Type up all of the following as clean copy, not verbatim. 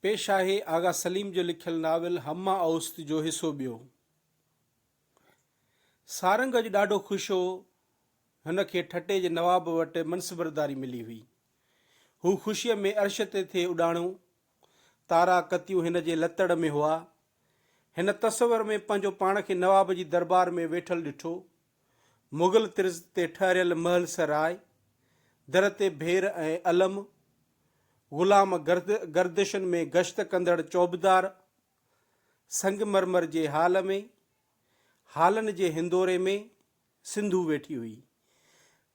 पेश आहे आगा सलीम जो लिखियल नाविल हम्मा औस्त जो हिसो ॿियो। सारंगज ॾाढो ख़ुशि हो। हिन खे ठटे जे नवाब वटि मनसबरदारी मिली हुई। हू ख़ुशीअ में अर्श ते थे उॾाणो। तारा कतियूं हिन जे लतड़ में हुआ। हिन तस्वर में पंहिंजो पाण खे नवाब जी दरबार में वेठल ॾिठो। मुग़ल तिर्ज़ ते ठहिरियल महल सराय, दर ते भेर ऐं अलम, ग़ुलाम गर्दिशन में गश्त कंदड़ चौबदार, संगमरमर जे हाल में, हालनि जे हिंदोरे में सिंधू वेठी हुई।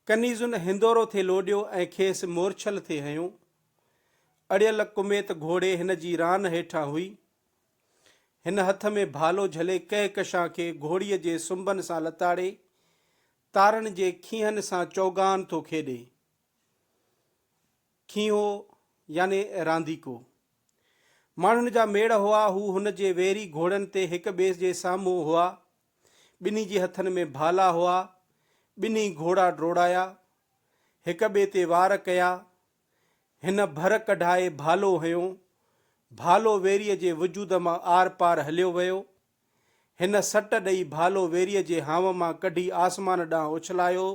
कनीज़ुन हिंदोरो थे लोॾियो ऐं खेसि मोरछल थे हयो। अड़ियल कुमेत घोड़े हिन जी रान हेठां हुई। हिन हथ में भालो झले कहकशां खे घोड़ीअ जे सुंबन सां लताड़े, तारनि जे खीहनि सां चौगान थो खेॾे। खीहो याने रांदीको। माण्हुनि जा मेड़ हुआ। हू हुन जे वेरी घोड़नि ते हिक ॿिए जे साम्हूं हुआ। ॿिन्ही जे हथनि में भाला हुआ। ॿिन्ही घोड़ा डोड़ाया, हिक ॿिए ते वार कया। हिन भर कढाए भालो हयो। भालो वेरीअ जे वजूद मां आर पार हलियो वियो। हिन सट ॾेई भालो वेरीअ जे हांव मां कढी आसमान ॾांहुं उछलायो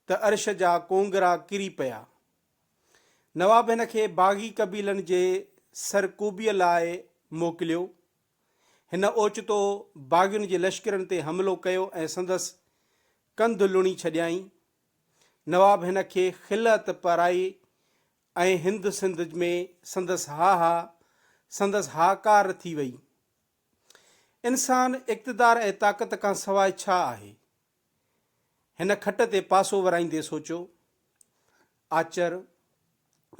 त अर्श जा कोंगरा किरी पिया। नवाब हिन खे बाग़ी कबीलनि जे सरकूबीअ लाइ मोकिलियो। हिन ओचितो बाग़ियुनि जे लश्करनि ते हमिलो कयो ऐं संदसि कंध लुणी छॾियाई। नवाब हिन खे खिलत पाराई ऐं हिंद सिंध में संदसि हाकार थी वई। इंसान इक़्तिदार ऐं ताक़त खां सवाइ छा आहे? हिन खट ते पासो वराईंदे सोचियो। आचर,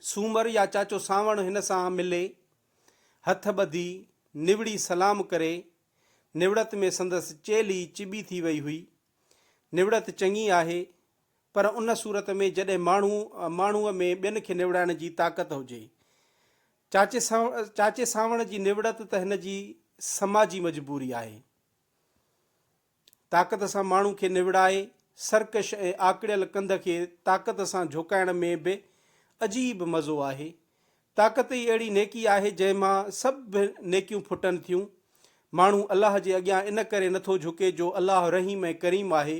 सूमर या चाचो सावण हिन सां मिले, हथ ॿधी निवड़ी सलाम करे। निवड़त में संदसि चेली चिॿी थी वई हुई। निवड़त चङी आहे, पर उन सूरत में जॾहिं माण्हूअ में ॿियनि खे निवड़ाइण जी ताक़त हुजे। चाचे सावण जी निवड़त त हिन जी समाजी मजबूरी आहे। ताक़त सां माण्हू खे निवड़ाए, सरकश ऐं आकड़ियल कंध खे ताक़त सां झुकाइण में बि अजीब मज़ो आहे। ताक़त ई अहिड़ी नेकी आहे जंहिंमां सभु नेकियूं फुटनि थियूं। माण्हू अलाह जे अॻियां इन करे नथो झुके जो अलाह रहीम ऐं करीम आहे,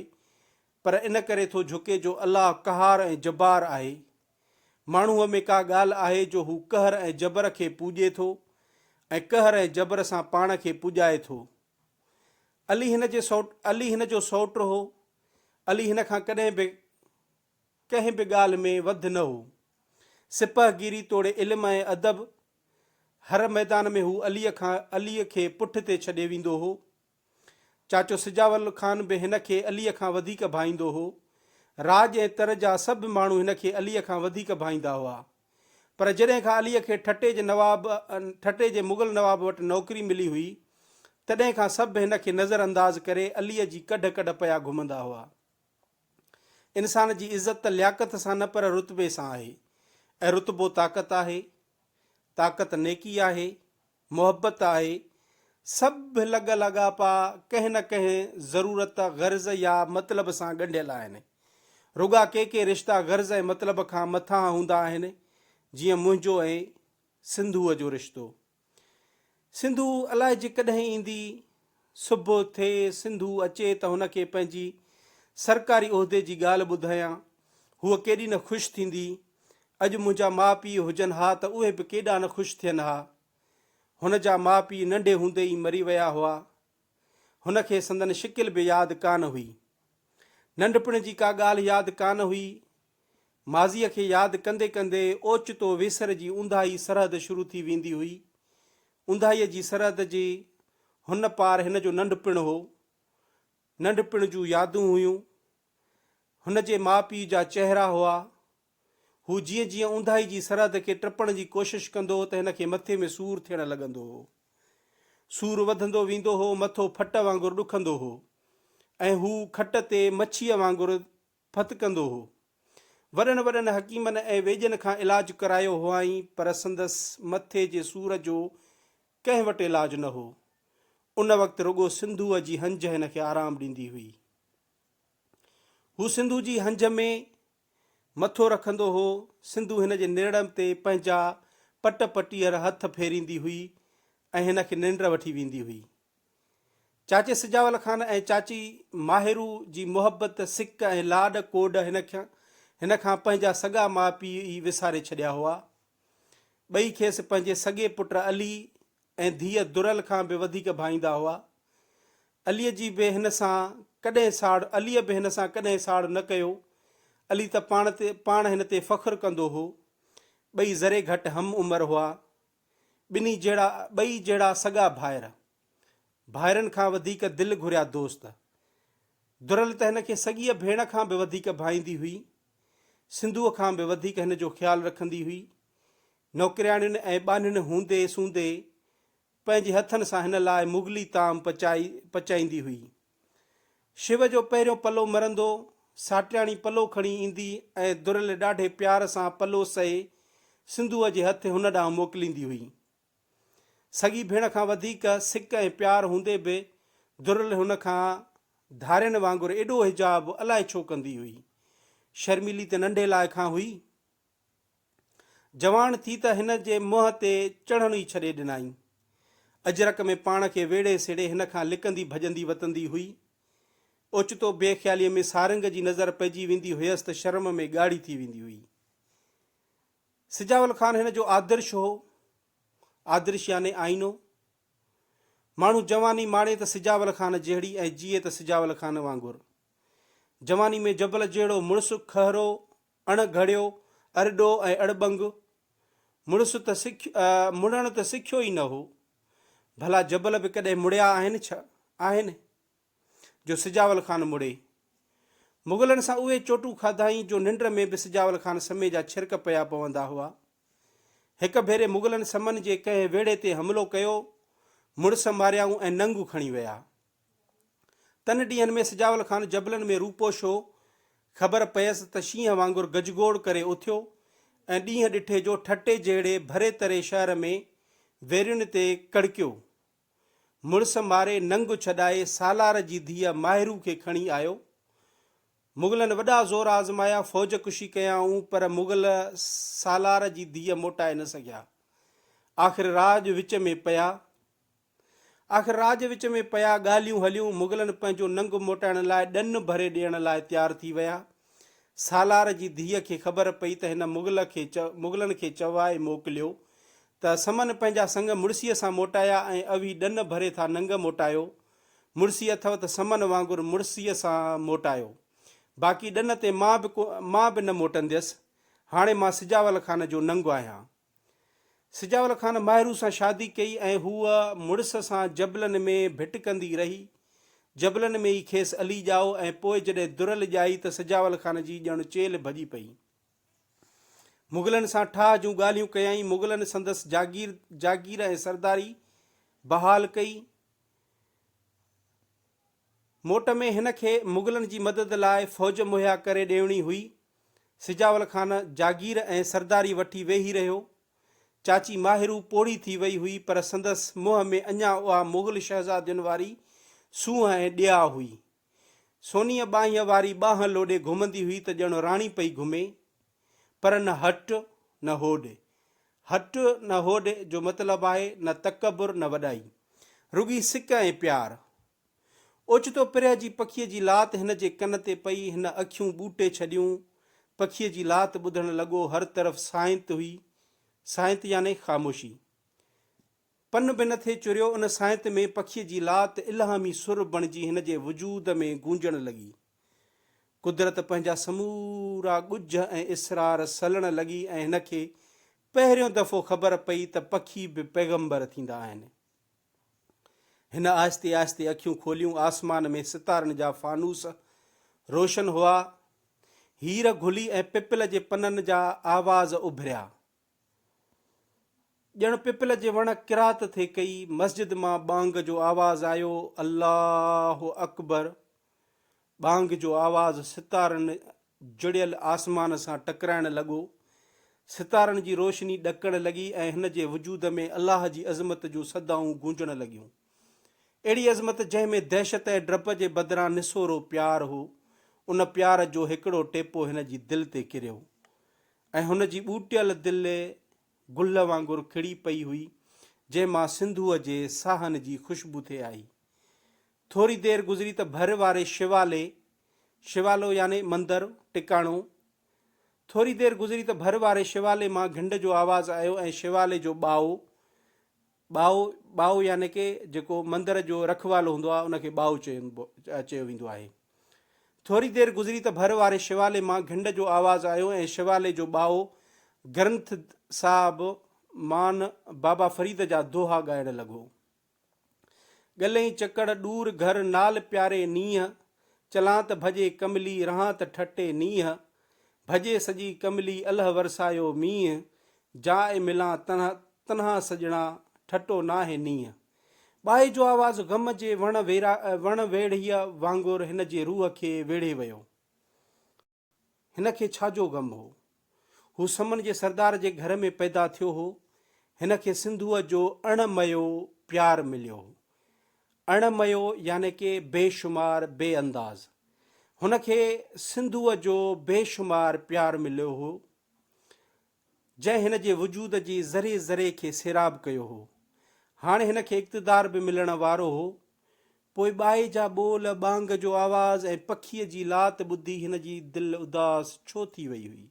पर इन करे थो झुके जो अलाह क़हार ऐं जब्बार आहे। माण्हूअ में का ॻाल्हि आहे जो हू कहर ऐं जबर खे पूॼे थो ऐं कहर ऐं जबर सां पाण खे पुॼाए थो। अली हिन जो सौटु हो। अली हिन खां कॾहिं बि कंहिं बि ॻाल्हि में वधि न हो। सिपहगिरी तोड़े इल्म ऐं अदब, हर मैदान में हू अलीअ खे पुठि ते छॾे वेंदो हो। चाचो सिजावल ख़ान बि हिन खे अलीअ खां वधीक भाईंदो हो। राज ऐं तर जा सभु माण्हू हिन खे अलीअ खां वधीक भाईंदा हुआ। पर जॾहिं खां अलीअ खे ठटे जे मुग़ल नवाब वटि नौकरी मिली हुई, तॾहिं खां सभु हिन खे नज़रअंदाज़ करे अलीअ जी कढ पिया घुमंदा हुआ। इंसान जी इज़त त लियाकत सां न पर रुतबे सां आहे, ऐं रुतबो ताक़त आहे। ताक़त नेकी आहे, मुहबत आहे। सभु लॻ लाॻापा कंहिं न कंहिं ज़रूरत, गर्ज़ या मतिलब सां ॻंढियल आहिनि। रुॻा के रिश्ता गर्ज़ ऐं मतिलब खां मथां हूंदा आहिनि, जीअं मुंहिंजो ऐं सिंधूअ जो रिश्तो। सिंधू अलाए जे कॾहिं ईंदी। सुबुह थिए सिंधू अचे त हुन खे पंहिंजी सरकारी उहिदे जी ॻाल्हि ॿुधायां। हूअ केॾी न ख़ुशि थींदी। अॼु मुंहिंजा माउ पीउ हुजनि हा त उहे बि केॾा न ख़ुशि थियनि हा। हुन जा माउ पीउ नंढे हूंदे ई मरी विया हुआ। हुन खे संदन शिकिल बि यादि कान हुई। नंढपण जी का ॻाल्हि यादि कान हुई। माज़ीअ खे यादि कंदे कंदे ओचितो विसर जी ऊंदाही सरहद शुरू थी वेंदी हुई। ऊंदाहीअ जी सरहद जी हुन पार हिन जो नंढपण हो। नंढपण जूं यादूं हुयूं। हुन जे माउ पीउ जा चहिरा हुआ। हू जीअं जीअं ऊंदाही जी सरहद खे टपण जी कोशिशि कंदो हो त हिन खे मथे में सूरु थियण लॻंदो हो। सूरु वधंदो वेंदो हो, मथो फट वांगुरु ॾुखंदो हो ऐं हू खट ते मच्छीअ वांगुरु फतकंदो हो। वॾनि वॾनि हकीमनि ऐं वेजनि खां इलाजु करायो हुआईं, पर संदसि मथे जे सूर जो कंहिं वटि इलाजु न हो। उन वक़्तु रुॻो सिंधूअ जी हंज हिन खे आराम ॾींदी हुई। हू सिंधू जी हंज में मथो रखंदो हो। सिंधू हिन जे नेड़म ते पंहिंजा पट पटीअर हथ फेरींदी हुई ऐं हिन खे निंड वठी वेंदी हुई। चाचे सिजावल ख़ान ऐं चाची माहिरू जी मुहबत, सिक ऐं लाड कोड हिन खां पंहिंजा सॻा माउ पीउ ई विसारे छॾिया हुआ। ॿई खेसि पंहिंजे सॻे पुट अली ऐं धीअ दुरल खां बि वधीक भाईंदा हुआ। अलीअ बि हिन सां कॾहिं साड़ न कयो। अली त पाण हिन ते फ़ख्रु कंदो हो। ॿई ज़रे घटि हम उमिरि हुआ। ॿई जहिड़ा सॻा भाइरनि खां वधीक दिलि घुरिया दोस्त। दुरल त हिन खे सॻीअ भेण खां बि वधीक भाईंदी हुई। सिंधूअ खां बि वधीक हिन जो ख़्यालु रखंदी हुई। नौकिरियाणियुनि ऐं ॿानियुनि हूंदे सूंदे पंहिंजे हथनि सां हिन लाइ मुगली ताम पचाईंदी हुई। शिव जो पहिरियों पलो मरंदो, साटियाणी पलो खणी ईंदी ऐं दुरल ॾाढे प्यार सां पलो सहे सिंधूअ जे हथ हुन ॾांहुं मोकिलींदी हुई। सॻी भेण खां वधीक सिक ऐं प्यार हूंदे बि दुरल हुन खां धारियुनि वांगुरु एॾो हिजाब अलाए छो कंदी हुई। शर्मिली त नंढे लाइ खां हुई। जवान थी त हिन जे मुंहं ते चढ़ण ई छॾे ॾिनई। अजरक में पाण खे वेड़े सेड़े हिन खां लिकंदी भॼंदी वतंदी हुई। ओचितो बेख़्यालीअ में सारंग जी नज़र पइजी वेंदी हुयसि त शर्म में ॻाढ़ी थी वेंदी हुई। सिजावल ख़ान हिन जो आदर्श हो। आदर्श याने आईनो। माण्हू जवानी माणे त सिजावल ख़ान जहिड़ी ऐं जीए त सिजावल ख़ान वांगुरु। जवानी में जबल जहिड़ो मुड़ुसु खहरो, अणघड़ियो, अरडो ऐं अड़बंग। मुड़णु त सिखियो ई न हो। भला जबल बि कॾहिं मुड़िया आहिनि जो सिजावल ख़ान मुड़े। मुग़लनि सां उहे चोटूं खाधाई जो निंड में बि सिजावल ख़ान समय जा छिरक पिया पवंदा हुआ। हिकु भेरे मुग़लनि समन जे कंहिं वेड़े ते हमिलो कयो, मुड़ुस मारियाऊं ऐं नंगू खणी विया। तन ॾींहंनि में सिजावल ख़ान जबलनि में रूपोश हो। ख़बर पयसि त शींहं वांगुरु गजगोड़ करे उथियो ऐं ॾींहं ॾिठे जो ठटे जहिड़े भरे तरे शहर में वेरियुनि ते कड़कियो। मुड़ुस मारे नंग छॾाए सालार जी धीअ माहिरू खे खणी आयो। मुग़लनि वॾा ज़ोर आज़माया, फ़ौज कुशी कयाऊं, पर मुग़ल सालार जी धीअ मोटाए न सघिया। आख़िर राज विच में पिया ॻाल्हियूं हलियूं। मुग़लनि पंहिंजो नंग मोटाइण लाइ ॾन भरे ॾियण लाइ तयारु थी विया। सालार जी धीअ खे ख़बर पई त हिन मुग़लनि खे चवाए मोकिलियो त समन पंहिंजा संग मुड़सीअ सां मोटाया ऐं अवी ॾन भरे था नंग मोटायो। मुड़सी अथव त समन वांगुरु मुड़सीअ सां मोटायो। बाक़ी ॾन ते मां बि न मोटंदसि। हाणे मां सिजावल ख़ान जो नंग आहियां। सिजावल ख़ान माहिरू सां शादी कई ऐं हूअ मुड़ुस सां जबलनि में भिटकंदी रही। जबलनि में ई खेसि अली ॼाओ ऐं पोइ जॾहिं दुरल ॼाई त सिजावल ख़ान जी ॼण चेल भॼी पई। मुग़लनि सां ठाह जूं ॻाल्हियूं कयई। मुग़लनि संदसि जागीर ऐं सरदारी बहाल कई। मोट में हिन खे मुग़लनि जी मदद लाइ फ़ौज मुहैया करे ॾियणी हुई। सिजावल ख़ान जागीर ऐं सरदारी वठी वेही रहियो। चाची माहिरू पोड़ी थी वई हुई, पर संदसि मुंहं में अञा उहा मुग़ल शहज़ादियुनि वारी सूंहं ऐं ॾिया हुई। सोनीअ बाहीअ वारी बाह लोॾे घुमंदी हुई त ॼण राणी पई घुमे। पर न हट न होॾ जो मतिलबु आहे न तकबुर न वॾाई, रुॻी सिक ऐं प्यार। ओचितो पिरह जी पखीअ जी लात हिन जे कन ते पई। हिन अखियूं ॿूटे छॾियूं। पखीअ जी लात ॿुधण लॻो। हर तरफ़ साइंत हुई। साइंत याने ख़ामोशी। पन बि न थे चुरियो। उन साइंत में पखीअ जी लात इल्हामी सुर बणिजी हिन जे वजूद में गूंजण लॻी। कुदरत पंहिंजा समूरा ॻुझ ऐं इसरार सलण लॻी ऐं हिन खे पहिरियों दफ़ो ख़बर पई त पखी बि पैगंबर थींदा आहिनि। हिन आहिस्ते आहिस्ते अखियूं खोलियूं। आसमान में सितारनि जा फानूस रोशन हुआ। हीर घुली ऐं पिपल जे पननि जा आवाज़ उभरिया। ॼण पिपल जे वण किरात थे कई। मस्जिद मां बांग जो आवाज़ आयो, अल्लाह अकबर। बांग जो आवाज़ सितारनि जुड़ियल आसमान सां टकराइण लॻो। सितारनि जी रोशनी ॾकण लॻी ऐं हिन जे वजूद में अलाह जी अज़मत जूं सदाऊं गूंजण लॻियूं। अहिड़ी अज़मत जंहिंमें दहशत ऐं डप जे बदिरां निसोरो प्यार हो। उन प्यार जो हिकिड़ो टेपो हिन जी दिलि ते किरियो ऐं हुन जी ॿूटियल दिलि गुल वांगुरु खिड़ी पई हुई, जंहिंमां सिंधूअ जे साहन जी ख़ुशबू थे आई। थोरी देरि गुज़री त भर वारे शिवाले, शिवालो याने मंदरु टिकाणो, थोरी देरि गुज़री त भर वारे शिवाले मां घिंड जो आवाज़ु आयो ऐं शिवाले जो ॿाओ याने के जेको मंदर जो रखवालो हूंदो आहे उनखे ॿाओ चयो वेंदो आहे। थोरी देरि गुज़री त भर वारे शिवाले मां घिंड जो आवाज़ु आयो ऐं शिवाले जो ॿाओ ग्रंथ साहिबु मान बाबा फरीद जा दोहा ॻाइणु लॻो। गले चकड़ ॾूर घर नाल प्यारे नीह, चलां त भॼे कमली रहां त ठटे नीह, भॼे सॼी कमली अल्ह वरसायो मींह, जाए मिलां तन्हा सॼणा ठटो नाहे नीह। बाहि जो आवाज़ ग़म जे वण वेड़ीअ वांगुरु हिन जे रूह खे वेड़े वियो। हिन खे छाजो ग़म हो? हू समन जे सरदार जे घर में पैदा थियो हो। हिन खे सिंधूअ जो अणमयो प्यार मिलियो हो। अणमयो याने के बेशुमार बेअंदाज़। हुन खे सिंधूअ जो बेशुमार प्यार मिलियो हो, जंहिं हिन जे वजूद जी ज़रे ज़रे खे सैराब कयो हो। हाणे हिन खे इक़्तिदार बि मिलण वारो हो। पोइ बाहि जा ॿोल, बांग जो आवाज़ ऐं पखीअ जी लात ॿुधी हिन जी दिलि उदास छो थी वई हुई।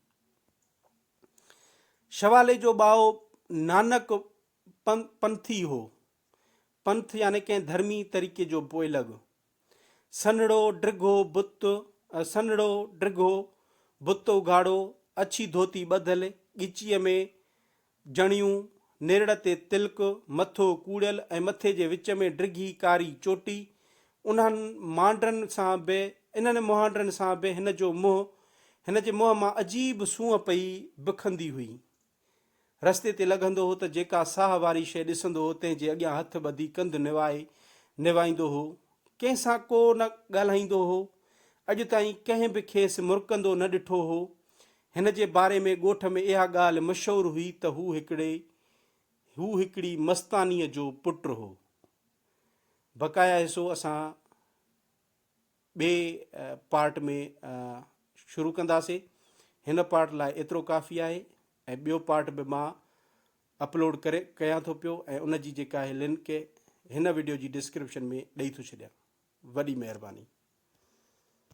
शवाले जो ॿाओ नानक पंथी हो। पंथ यानी कंहिं धर्मी तरीक़े जो पोइलॻ। सन्हड़ो ड्रिघो बुत उघाड़ो, अछी धोती ॿधल, ॻिचीअ में जणियूं, नेरड़ ते तिलक, मथो कूड़ियल ऐं मथे जे विच में ड्रिघी कारी चोटी। इन्हनि मुहांडनि सां बि हिन जे मुंहं मां अजीब सूंहं पई बिखंदी हुई। रस्ते ते लॻंदो हो त जेका साह वारी शइ ॾिसंदो हो तंहिंजे अॻियां हथ ॿधी कंधु निवाईंदो हो। कंहिंसां को न ॻाल्हाईंदो हो। अॼु ताईं कंहिं बि खेसि मुरकंदो न ॾिठो हो। हिन जे बारे में ॻोठ में इहा ॻाल्हि मशहूरु हुई त हू हिकिड़ी मस्तानीअ जो पुटु हो। बक़ाया हिसो असां ॿिए पार्ट में शुरू कंदासीं। हिन पार्ट लाइ एतिरो काफ़ी आहे ऐं ॿियो पार्ट बि मां अपलोड कयां थो पियो ऐं उन जी जेका आहे लिंक हिन वीडियो जी डिस्क्रिप्शन में ॾेई थो छॾियां। वॾी महिरबानी।